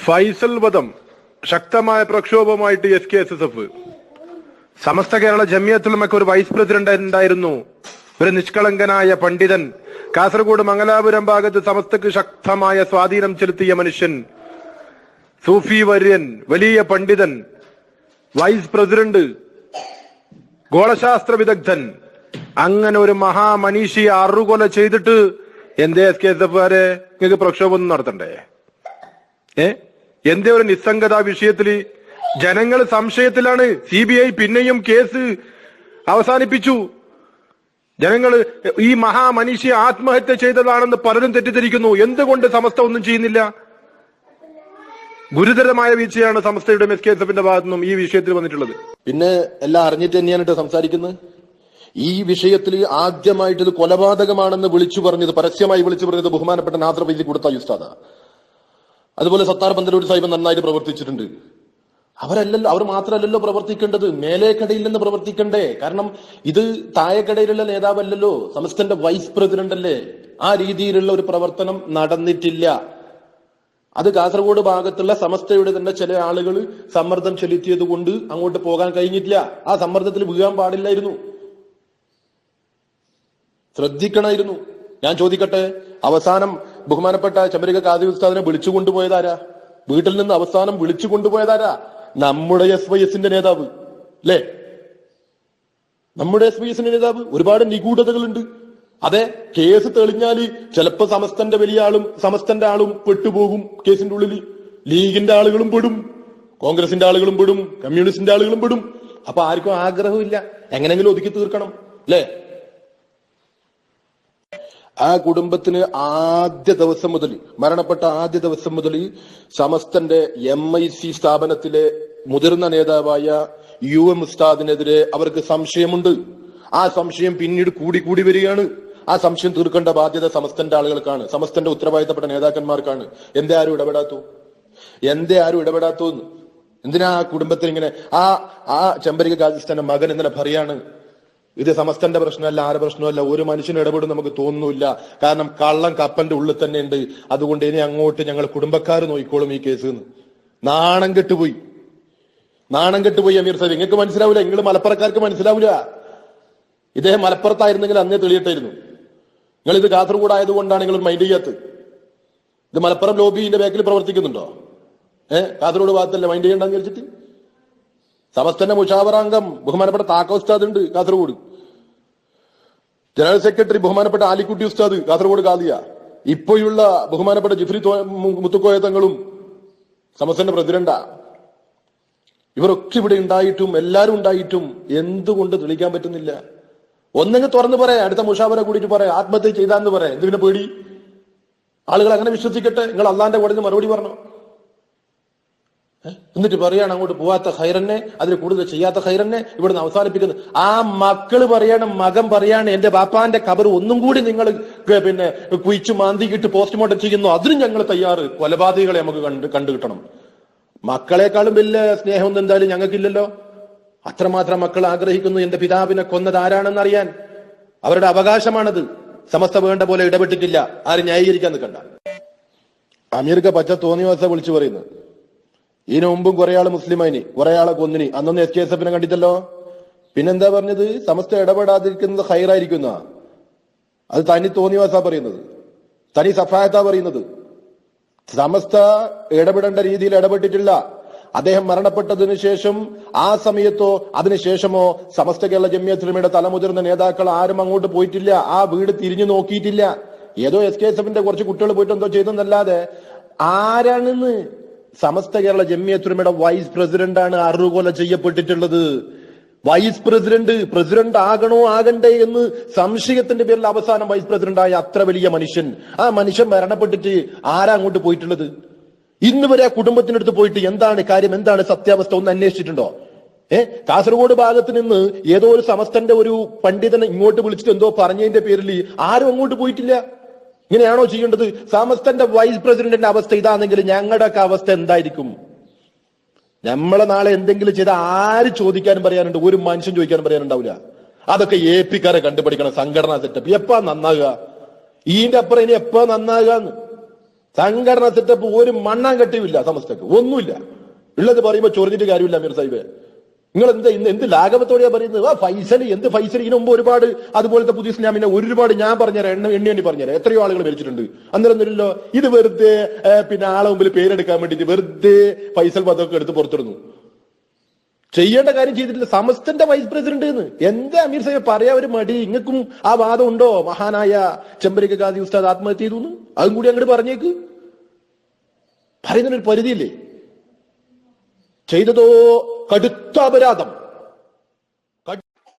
ഫൈസൽ വധം ശക്തമായ പ്രക്ഷോഭമായിട്ട് SKSSF. സമസ്ത കേരള ജമിയത്തുൽ ഉലമക്ക് ഒരു വൈസ് പ്രസിഡന്റ് ഉണ്ടായിരുന്നു, ഒരു നിഷ്കളങ്കനായ പണ്ഡിതൻ. കാസർഗോഡ് മംഗലാപുരം ഭാഗത്ത് സമസ്തക്ക് ശക്തമായ സ്വാധീനം ചെലുത്തിയ മനുഷ്യൻ, സൂഫി വര്യൻ, വലിയ പണ്ഡിതൻ, വൈസ് പ്രസിഡന്റ്, ഗോളശാസ്ത്ര വിദഗ്ധൻ. അങ്ങനെ ഒരു മഹാമനീഷിയെ അറുകൊല ചെയ്തിട്ട് എന്തേ SKSSF-കാരെ നിങ്ങൾക്ക് പ്രക്ഷോഭം നടത്തണ്ടേ? എന്തേ ഒരു നിസ്സംഗത വിഷയത്തിൽ ജനങ്ങൾ സംശയത്തിലാണ്. CBI പിന്നെയും കേസ് അവസാനിപ്പിച്ചു. ജനങ്ങൾ ഈ മഹാമനീഷിയെ ആത്മഹത്യ ചെയ്തതാണെന്ന് പലരും തെറ്റിദ്ധരിക്കുന്നു. എന്തുകൊണ്ട് സമസ്ത ഒന്നും ചെയ്യുന്നില്ല? ഗുരുതരമായ വീഴ്ചയാണ് സമസ്തയുടെയും SKSSF-ന്റെ ഭാഗത്തു നിന്നും ഈ വിഷയത്തിൽ വന്നിട്ടുള്ളത്. പിന്നെ എല്ലാം അറിഞ്ഞിട്ട് തന്നെയാണ് സംസാരിക്കുന്നത്. ഈ വിഷയത്തിൽ ആദ്യമായിട്ട് ഇത് കൊലപാതകമാണെന്ന് പരസ്യമായി വിളിച്ചു പറഞ്ഞത് ബഹുമാനപ്പെട്ട നാസർ ഫൈസി കൊടുത്ത ഉസ്താദാ. അതുപോലെ സത്താർ പന്തലൂർ സാഹിബ് നന്നായിട്ട് പ്രവർത്തിച്ചിട്ടുണ്ട്. അവർ മാത്രമല്ലല്ലോ പ്രവർത്തിക്കേണ്ടത്, മേലേക്കടയിൽ നിന്ന് പ്രവർത്തിക്കണ്ടേ? കാരണം ഇത് താഴെക്കടയിലുള്ള നേതാവല്ലല്ലോ, സമസ്തന്റെ വൈസ് പ്രസിഡന്റ് അല്ലേ. ആ രീതിയിലുള്ള ഒരു പ്രവർത്തനം നടന്നിട്ടില്ല. അത് കാസർഗോഡ് ഭാഗത്തുള്ള സമസ്തയുടെ തന്നെ ചില ആളുകൾ സമ്മർദ്ദം ചെലുത്തിയത് കൊണ്ട് അങ്ങോട്ട് പോകാൻ കഴിഞ്ഞിട്ടില്ല. ആ സമ്മർദ്ദത്തിൽ വീഴാൻ പാടില്ലായിരുന്നു, ശ്രദ്ധിക്കണമായിരുന്നു. ഞാൻ ചോദിക്കട്ടെ, അവസാനം ബഹുമാനപ്പെട്ട ചമരിക ഖാദി ഉസ്താദിനെ വിളിച്ചു കൊണ്ടുപോയതാരാ? വീട്ടിൽ നിന്ന് അവസാനം വിളിച്ചു കൊണ്ടുപോയതാരാ? നമ്മുടെ SYS-ന്റെ നേതാവ് അല്ലേ? നമ്മുടെ SYS-ന്റെ നേതാവ്. ഒരുപാട് നിഗൂഢതകളുണ്ട്. അതെ, കേസ് തെളിഞ്ഞാല് ചിലപ്പോ സമസ്തന്റെ ആളും പെട്ടുപോകും കേസിന്റെ ഉള്ളിൽ. ലീഗിന്റെ ആളുകളും പെടും, കോൺഗ്രസിന്റെ ആളുകളും പെടും, കമ്മ്യൂണിസ്റ്റിന്റെ ആളുകളും പെടും. അപ്പൊ ആർക്കും ആഗ്രഹമില്ല, എങ്ങനെങ്കിലും ഒതുക്കി തീർക്കണം അല്ലേ? ആ കുടുംബത്തിന് മരണപ്പെട്ട ആദ്യ ദിവസം മുതൽ സമസ്തന്റെ MIC സ്ഥാപനത്തിലെ മുതിർന്ന നേതാവായ UM ഉസ്താദിനെതിരെ അവർക്ക് സംശയമുണ്ട്. ആ സംശയം പിന്നീട് കൂടി വരികയാണ്. ആ സംശയം തീർക്കേണ്ട ബാധ്യത സമസ്തന്റെ ആളുകൾക്കാണ്, സമസ്തന്റെ ഉത്തരവാദിത്തപ്പെട്ട നേതാക്കന്മാർക്കാണ്. എന്തേ ആരും ഇടപെടാത്തു? എന്തിനാ ആ കുടുംബത്തിന് ഇങ്ങനെ? ആ ചെമ്പരിക ഖാദിസ്ഥാന്റെ മകൻ ഇന്നലെ പറയാണ്, ഇത് സമസ്തന്റെ പ്രശ്നമല്ല, ആരുടെ പ്രശ്നമല്ല, ഒരു മനുഷ്യന് ഇടപെടും നമുക്ക് തോന്നുന്നില്ല. കാരണം കള്ളം കപ്പന്റെ ഉള്ളിൽ തന്നെ ഉണ്ട്. അതുകൊണ്ട് ഇനി അങ്ങോട്ട് ഞങ്ങൾ കുടുംബക്കാർ നോക്കിക്കോളും ഈ കേസ്. നാണം കെട്ടുപോയി അമീർ സാഹിബ്. നിങ്ങൾക്ക് മനസ്സിലാവില്ല, നിങ്ങൾ മലപ്പുറക്കാർക്ക് മനസ്സിലാവില്ല. ഇദ്ദേഹം മലപ്പുറത്തായിരുന്നെങ്കിൽ അന്നേ തെളിയട്ടായിരുന്നു. നിങ്ങൾ ഇത് കാസർഗോഡ് ആയതുകൊണ്ടാണ് നിങ്ങൾ മൈൻഡ് ചെയ്യാത്തത്. ഇത് മലപ്പുറം ലോബിന്റെ ബാക്കിൽ പ്രവർത്തിക്കുന്നുണ്ടോ? കാസർഗോഡ് ഭാഗത്തല്ലേ മൈൻഡ് ചെയ്യണ്ടെന്ന് വിചാരിച്ചിട്ട്? സമസ്തന്റെ മുഷാവറാംഗം ബഹുമാനപ്പെട്ട താക്ക ഉസ്താദ് ഉണ്ട് കാസർഗോഡ്. ജനറൽ സെക്രട്ടറി ബഹുമാനപ്പെട്ട ആലിക്കുട്ടി ഉസ്താദ് കാസർഗോഡ് ഖാദിയ. ഇപ്പോഴുള്ള ബഹുമാനപ്പെട്ട ജിഫ്രി മുത്തുക്കോയ തങ്ങളും സമസ്തന്റെ പ്രസിഡന്റാ. ഇവരൊക്കെ ഇവിടെ ഉണ്ടായിട്ടും എല്ലാരും ഉണ്ടായിട്ടും എന്തുകൊണ്ട് തെളിയിക്കാൻ പറ്റുന്നില്ല? ഒന്നെങ്കിൽ തുറന്നു പറയാം, അടുത്ത മുഷാവറ കൂടിയിട്ട് പറയാം, ആത്മഹത്യ ചെയ്താന്ന് പറയാം. എന്തിനെ പേടി? ആളുകൾ അങ്ങനെ വിശ്വസിക്കട്ടെ. നിങ്ങൾ അള്ളാന്റെ കോടതി മറുപടി പറഞ്ഞു. എന്നിട്ട് പറയാണ് അങ്ങോട്ട് പോവാത്ത ഖൈറന്നെ, അതിൽ കൂടുതൽ ചെയ്യാത്ത ഖൈറന്നെ ഇവിടുന്ന് അവസാനിപ്പിക്കുന്നത്. ആ മകൻ പറയാണ്, എന്റെ ബാപ്പാന്റെ ഖബർ ഒന്നും കൂടി നിങ്ങൾ കുഴിച്ചു മാന്തിക്കിട്ട് പോസ്റ്റ്മോർട്ടം ചെയ്യുന്നു, അതിനും ഞങ്ങൾ തയ്യാറ്. കൊലപാതകളെ നമുക്ക് കണ്ടു കിട്ടണം. മക്കളെക്കാളും വലിയ സ്നേഹമൊന്നും എന്തായാലും ഞങ്ങൾക്കില്ലല്ലോ. അത്രമാത്രം മക്കൾ ആഗ്രഹിക്കുന്നു എന്റെ പിതാവിനെ കൊന്നത് ആരാണെന്ന് അറിയാൻ. അവരുടെ അവകാശമാണത്. സമസ്ത വേണ്ട പോലെ ഇടപെട്ടിട്ടില്ല. ആരും ന്യായീകരിക്കാൻ നിൽക്കണ്ട. അമീർക്ക് പച്ച തോന്നിവാസ വിളിച്ചു പറയുന്നത്. ഇതിനു മുമ്പും കുറെ ആള് മുസ്ലിമായിനി, കുറെ ആളെ കൊന്നിനി. അന്നൊന്നും SKSF-നെ കണ്ടിട്ടല്ലോ. പിന്നെന്താ പറഞ്ഞത്? സമസ്ത ഇടപെടാതിരിക്കുന്നത് ഹൈറായിരിക്കുന്ന. അത് തനി തോന്നിവാസാ പറയുന്നത്, തനി സഫായത്താ പറയുന്നത്. സമസ്ത ഇടപെടേണ്ട രീതിയിൽ ഇടപെട്ടിട്ടില്ല. അദ്ദേഹം മരണപ്പെട്ടതിനു ശേഷം ആ സമയത്തോ അതിനുശേഷമോ സമസ്ത കേരള ജമിയത്തുൽ ഉലമയുടെ തലമുതിർന്ന നേതാക്കൾ ആരും അങ്ങോട്ട് പോയിട്ടില്ല. ആ വീട് തിരിഞ്ഞു നോക്കിയിട്ടില്ല. ഏതോ SKSF-ന്റെ കുറച്ച് കുട്ടികൾ പോയിട്ട് എന്തോ ചെയ്തെന്നല്ലാതെ ആരാണെന്ന്? സമസ്ത കേരള ജമിയത്തുൽ ഉലമയുടെ വൈസ് പ്രസിഡന്റാണ് അറുകൊല ചെയ്യപ്പെട്ടിട്ടുള്ളത്. വൈസ് പ്രസിഡന്റ് ആകണോ ആകണ്ടേ എന്ന് സംശയത്തിന്റെ പേരിൽ അവസാനം വൈസ് പ്രസിഡന്റായ അത്ര വലിയ മനുഷ്യൻ, ആ മനുഷ്യൻ മരണപ്പെട്ടിട്ട് ആരാ അങ്ങോട്ട് പോയിട്ടുള്ളത്? ഇന്ന് വരെ ആ കുടുംബത്തിനടുത്ത് പോയിട്ട് എന്താണ് കാര്യം, എന്താണ് സത്യാവസ്ഥ ഒന്ന് അന്വേഷിച്ചിട്ടുണ്ടോ? കാസർഗോഡ് ഭാഗത്ത് നിന്ന് ഏതോ ഒരു സമസ്തന്റെ ഒരു പണ്ഡിതനെ ഇങ്ങോട്ട് വിളിച്ചിട്ട് എന്തോ പറഞ്ഞതിന്റെ പേരിൽ ആരും അങ്ങോട്ട് പോയിട്ടില്ല. ഇങ്ങനെയാണോ ചെയ്യേണ്ടത്? സമസ്തന്റെ വൈസ് പ്രസിഡന്റിന്റെ അവസ്ഥ ഇതാണെങ്കിൽ ഞങ്ങളുടെയൊക്കെ അവസ്ഥ എന്തായിരിക്കും? നമ്മളെ നാളെ എന്തെങ്കിലും ചെയ്ത ആര് ചോദിക്കാനും പറയാനുണ്ട്? ഒരു മനുഷ്യൻ ചോദിക്കാനും പറയാനുണ്ടാവില്ല. അതൊക്കെ AP-ക്കാരെ കണ്ടുപിടിക്കണം. സംഘടനാ സെറ്റപ്പ് എപ്പാ നന്നാകുക? ഇതിന്റെ അപ്പുറം ഇനി എപ്പാ നന്നാകുക? സംഘടന സെറ്റപ്പ് ഒരു മണ്ണാങ്കട്ടിയുമില്ല സമസ്തക്ക്, ഒന്നുമില്ല. ഉള്ളത് പറയുമ്പോ ചൊറിഞ്ഞിട്ട് കാര്യമില്ല. അമീർ സാഹിബ്, നിങ്ങൾ എന്ത് ലാഘവത്തോടെയാ പറയുന്നത്? ഫൈസൽ, എന്ത് ഫൈസൽ? ഇതിനു മുമ്പ് ഒരുപാട് അതുപോലത്തെ പുതിയ ഇസ്ലാമിനെ ഒരുപാട് ഞാൻ പറഞ്ഞുതരാം, എണ്ണി പറഞ്ഞുതരാം, എത്രയോ ആളുകൾ മരിച്ചിട്ടുണ്ട്. അന്നേരമൊന്നുമില്ലല്ലോ. ഇത് വെറുതെ പിന്നെ ആളെ മുമ്പിൽ പേരെടുക്കാൻ വേണ്ടിയിട്ട് വെറുതെ ഫൈസൽ പദമൊക്കെ എടുത്ത് പുറത്തിടുന്നു. ചെയ്യേണ്ട കാര്യം ചെയ്തിട്ടില്ല. സമസ്തന്റെ വൈസ് പ്രസിഡന്റ് എന്ന് എന്താ അമീർ സാഹിബ് പറയാ ഒരു മടി? ഇങ്ങൾക്കും ആ വാദം ഉണ്ടോ? മഹാനായ ചെമ്പരിക്ക ഖാദി ഉസ്താദ് ആത്മഹത്യ ചെയ്തു, അതും കൂടി അങ്ങോട്ട് പറഞ്ഞേക്ക്. പറയുന്നതിനൊരു പരിധിയില്ലേ? ചെയ്തതോ കടുത്ത അപരാധം.